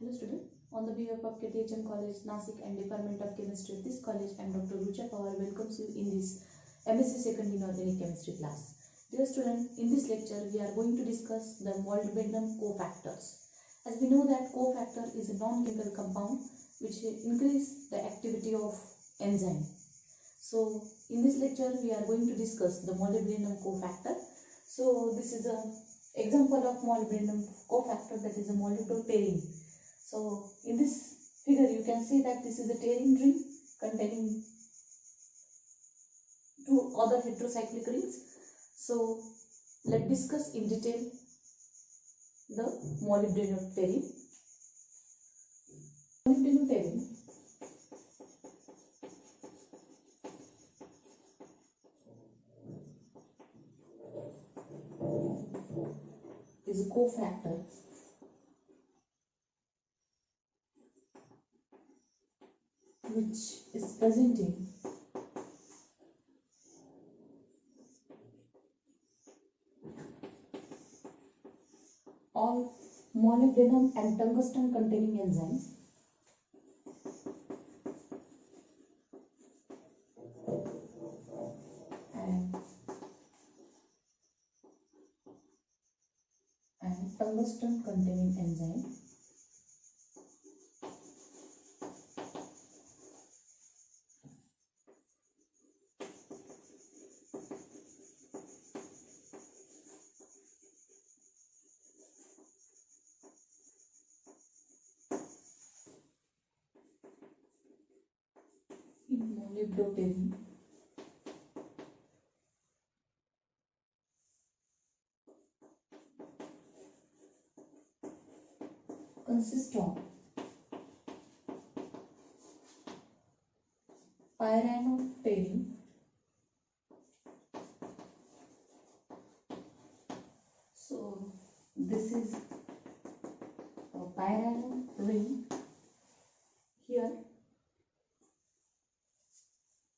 Hello student, on the behalf of KTHM College, Nasik and Department of Chemistry of this college, I am Dr. R.K.Pawar welcomes you in this M.Sc.II. Inorganic Chemistry class. Dear student, in this lecture we are going to discuss the molybdenum cofactors. As we know that cofactor is a non-chemical compound which increase the activity of enzyme. So in this lecture we are going to discuss the molybdenum cofactor. So this is an example of molybdenum cofactor, that is a molybdopterin. So in this figure you can see that this is a pterin ring containing two other heterocyclic rings. So let's discuss in detail the molybdopterin. Molybdopterin is a cofactor which is present in all molybdenum and tungsten containing enzymes and tungsten containing enzyme in molybdopterin consist of pyranopterin, so this is a pyranol ring here,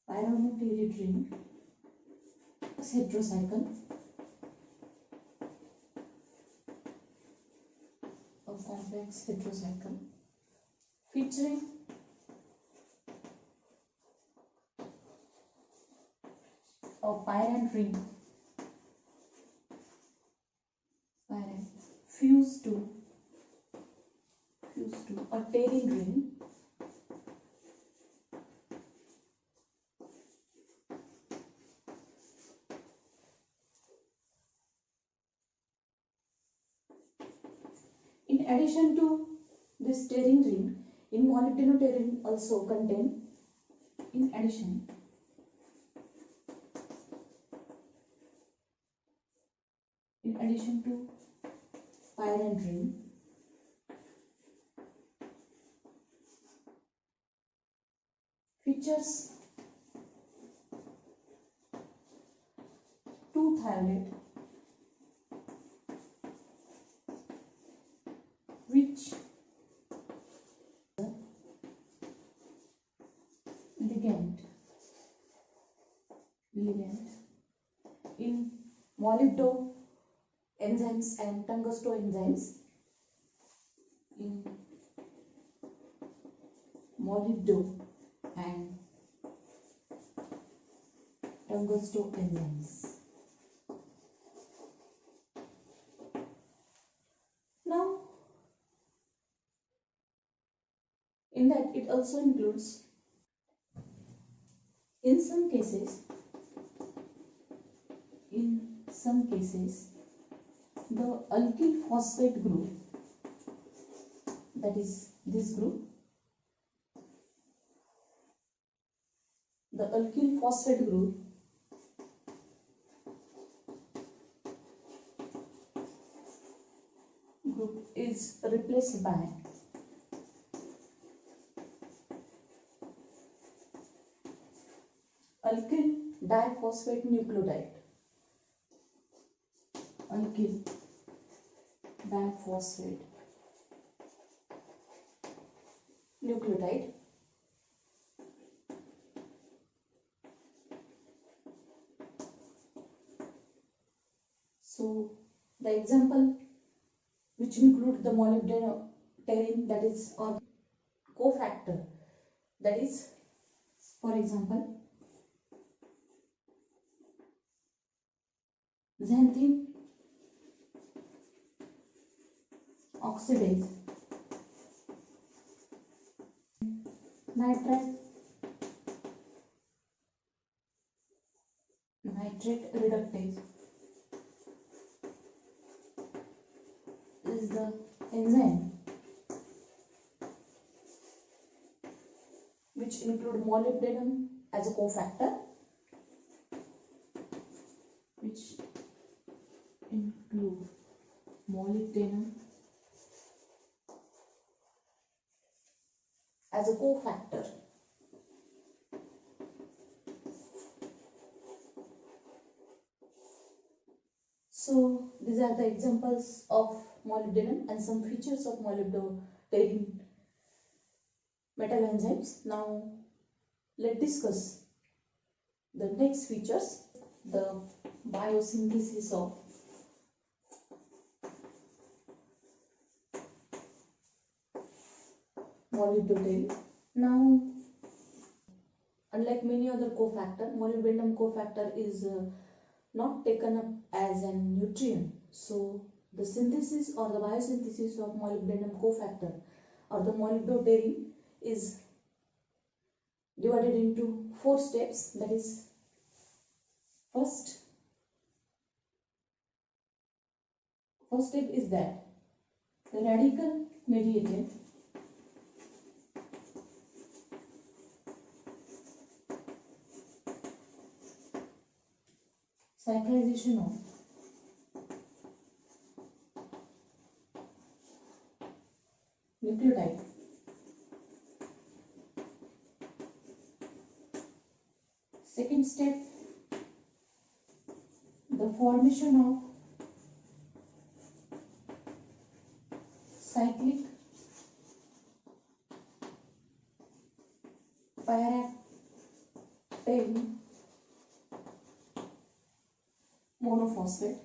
pyranopterin ring, heterocycle, a complex heterocycle featuring a pyran ring, pyran fused to a pterin ring in addition to this pterin ring. In molybdopterin also contain, in addition to pyran ring, features two thiolate which ligand in molybdo enzymes and tungsto enzymes. In molybdo and tungsto enzymes. Now, in that it also includes, in some cases, the alkyl phosphate group, that is this group, the alkyl phosphate group is replaced by alkyl diphosphate nucleotide. Alkyl diphosphate nucleotide. So the example which include the molybdenum molybdopterin, that is or cofactor, that is, for example, xanthine oxidase, nitrate reductase is the enzyme which include molybdenum as a cofactor, which include molybdenum as a cofactor. So these are the examples of molybdenum and some features of molybdopterin metal enzymes. Now let's discuss the next features, the biosynthesis of molybdopterin. Now, unlike many other cofactors, molybdenum cofactor is not taken up as a nutrient. So the synthesis or the biosynthesis of molybdenum cofactor or the molybdopterin is divided into 4 steps. That is, first step is that the radical mediated cyclization of nucleotide. Second step, the formation of cyclic para-tail monophosphate.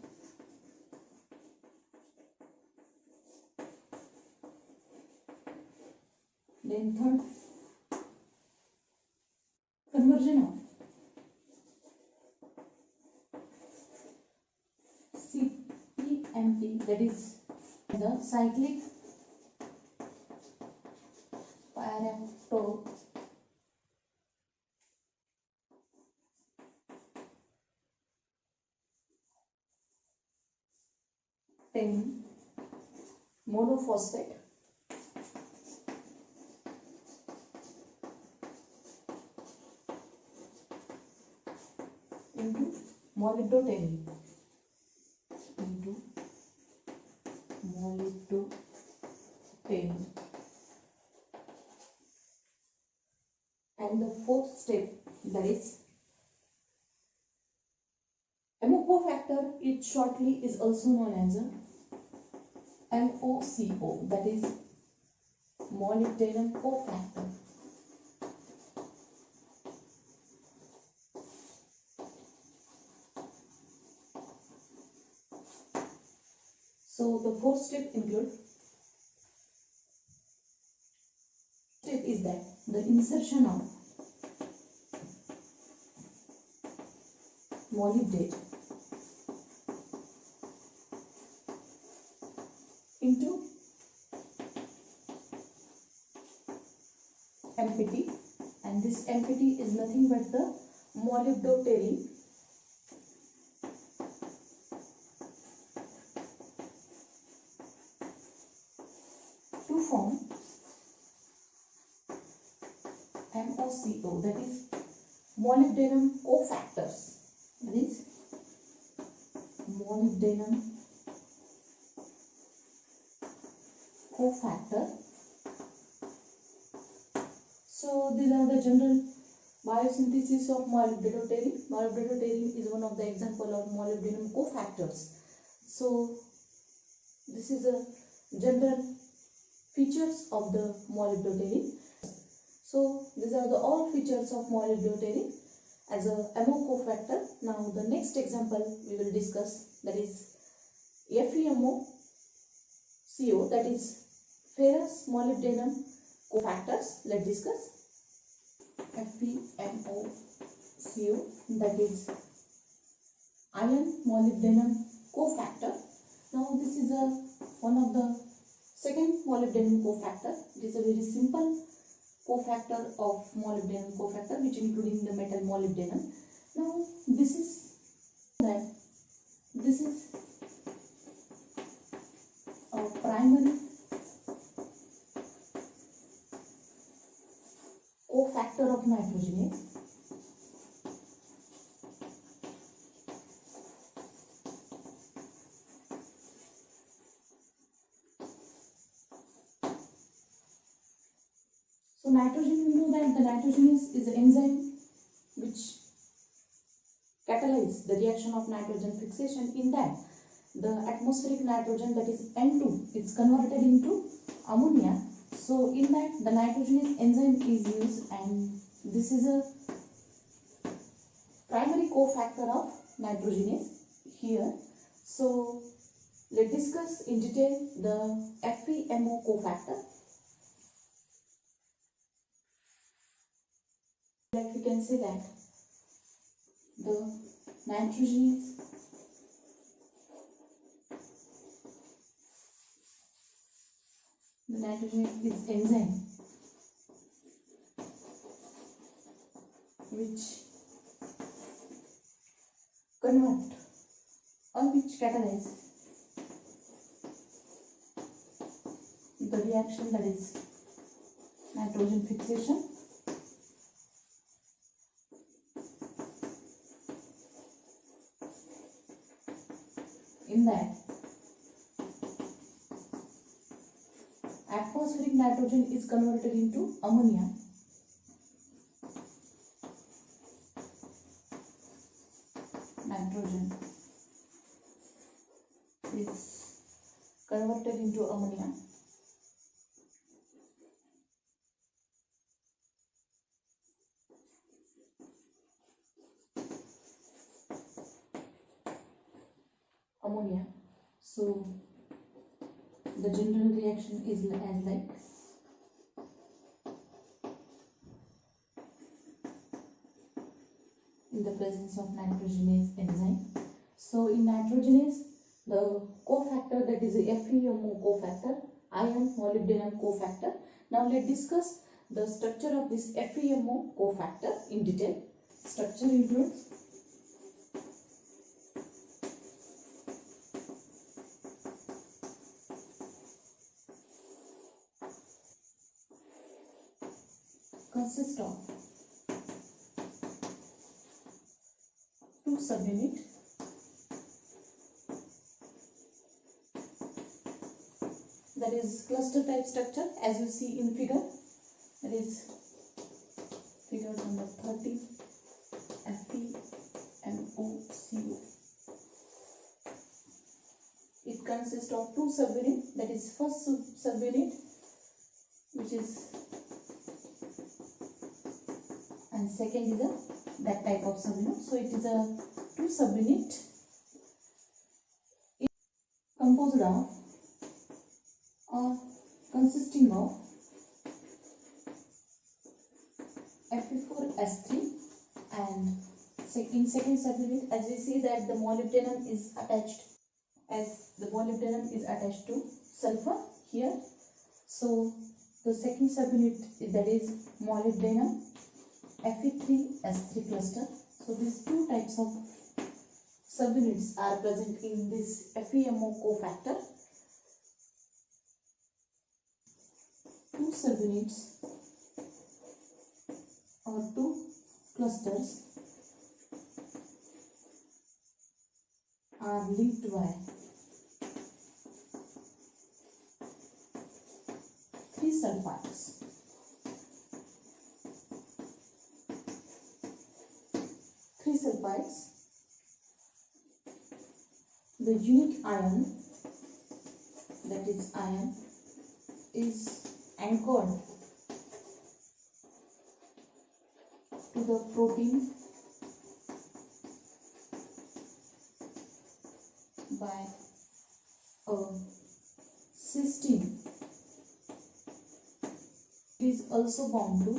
Then third, conversion of CPMP, that is the cyclic para-tail monophosphate into molybdopterin and the fourth step, that is M.O. cofactor, it shortly is also known as a MOCO, that is molybdenum cofactor. So the fourth step is that the insertion of molybdate into MPT, and this MPT is nothing but the molybdopterin to form MOCO, that is molybdenum cofactors. That is molybdenum cofactor. So these are the general biosynthesis of molybdopterin. Molybdopterin is one of the example of molybdenum cofactors. So this is the general features of the molybdopterin. So these are the all features of molybdopterin as a MO cofactor. Now the next example we will discuss, that is FeCoMo, that is ferrous molybdenum cofactors. Let's discuss. FeCoMo, that is iron molybdenum cofactor. Now this is one of the second molybdenum cofactor. It is a very simple cofactor of molybdenum cofactor which including the metal molybdenum. Now this is a primary cofactor of nitrogenase. So nitrogen, we know that the nitrogenase is an enzyme which catalyzes the reaction of nitrogen fixation. In that, the atmospheric nitrogen, that is N2, is converted into ammonia. So in that, the nitrogenase enzyme is used, and this is a primary cofactor of nitrogenase here. So let's discuss in detail the FeCoMo cofactor. Like we can say that the nitrogenase is enzyme which convert or which catalyze the reaction, that is nitrogen fixation. In that, atmospheric nitrogen is converted into ammonia. Nitrogen is converted into ammonia. So the general reaction is as like in the presence of nitrogenase enzyme. So in nitrogenase, the cofactor, that is the FeCoMo cofactor, iron molybdenum cofactor. Now let's discuss the structure of this FeCoMo cofactor in detail. Structure includes consists of two subunits, that is cluster type structure as you see in figure, that is figure number 30, FeCoMo. It consists of two subunits, that is first subunit which is, and second is that type of subunit. So it is a two subunit composed of or consisting of Fe4S3, and in second subunit, as we see that the molybdenum is attached, as the molybdenum is attached to sulfur here. So the second subunit, that is molybdenum Fe3S3 cluster. So these two types of subunits are present in this FeCoMo cofactor. Two subunits or two clusters are linked by three sulfides. The unique ion, that is iron, is anchored to the protein by a cysteine is also bound to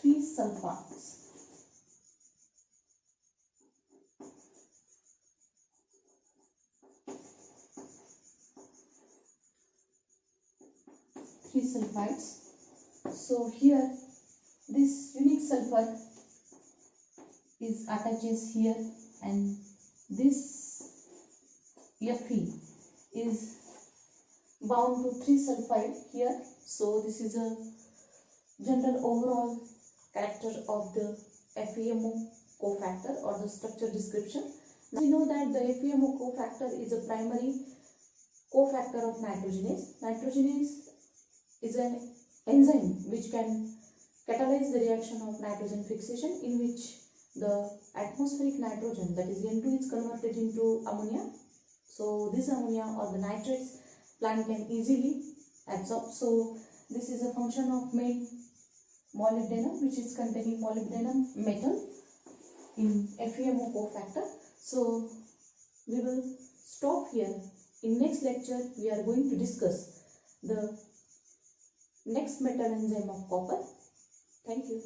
3 sulfates. So here this unique sulfur is attaches here, and this Fe is bound to 3 sulfide here. So this is a general overall character of the FeMo cofactor or the structure description. Now we know that the FeMo cofactor is a primary cofactor of nitrogenase. Nitrogenase is an enzyme which can catalyze the reaction of nitrogen fixation, in which the atmospheric nitrogen, that is N2, is converted into ammonia. So this ammonia or the nitrates plant can easily absorb. So this is a function of main molybdenum, which is containing molybdenum metal in FeMo cofactor. So we will stop here. In next lecture we are going to discuss the next metal enzyme of copper. Thank you.